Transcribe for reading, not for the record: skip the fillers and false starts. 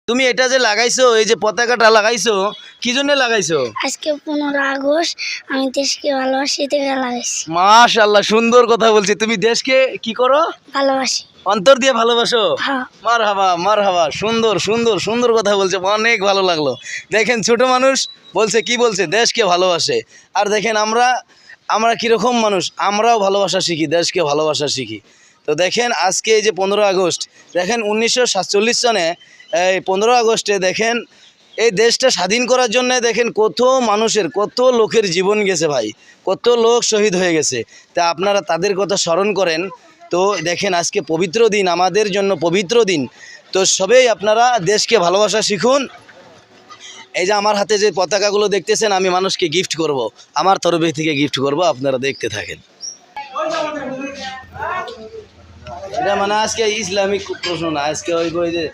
তুমি এটা যে লাগাইছো, এই যে পতাকাটা লাগাইছো, কি জন্য লাগাইছো? আজকে 15 আগস্ট, আমি দেশকে ভালোবাসি থেকে লাগাইছি। মাশাআল্লাহ, সুন্দর কথা বলছি। তুমি দেশকে কি করো? ভালোবাসি। অন্তর দিয়ে ভালোবাসো? হ্যাঁ। মারহাবা মারহাবা, সুন্দর সুন্দর সুন্দর কথা বলছে, অনেক ভালো লাগলো। দেখেন ছোট মানুষ বলছে, কি বলছে? দেশকে ভালোবাসে। আর দেখেন আমরা আমরা কীরকম মানুষ, আমরাও ভালোবাসা শিখি, দেশকে ভালোবাসা শিখি। তো দেখেন আজকে এই যে 15 আগস্ট, দেখেন 1947 সনে এই 15 আগস্টে দেখেন এই দেশটা স্বাধীন করার জন্য দেখেন কত মানুষের, কত লোকের জীবন গেছে ভাই, কত লোক শহীদ হয়ে গেছে। তা আপনারা তাদের কথা স্মরণ করেন। তো দেখেন আজকে পবিত্র দিন, আমাদের জন্য পবিত্র দিন। তো সবেই আপনারা দেশকে ভালোবাসা শিখুন। এই যে আমার হাতে যে পতাকাগুলো দেখতেছেন, আমি মানুষকে গিফট করব, আমার তরফ থেকে গিফট করব, আপনারা দেখতে থাকেন। এটা মানে আজকে ইসলামিক প্রশ্ন না, আজকে ওই যে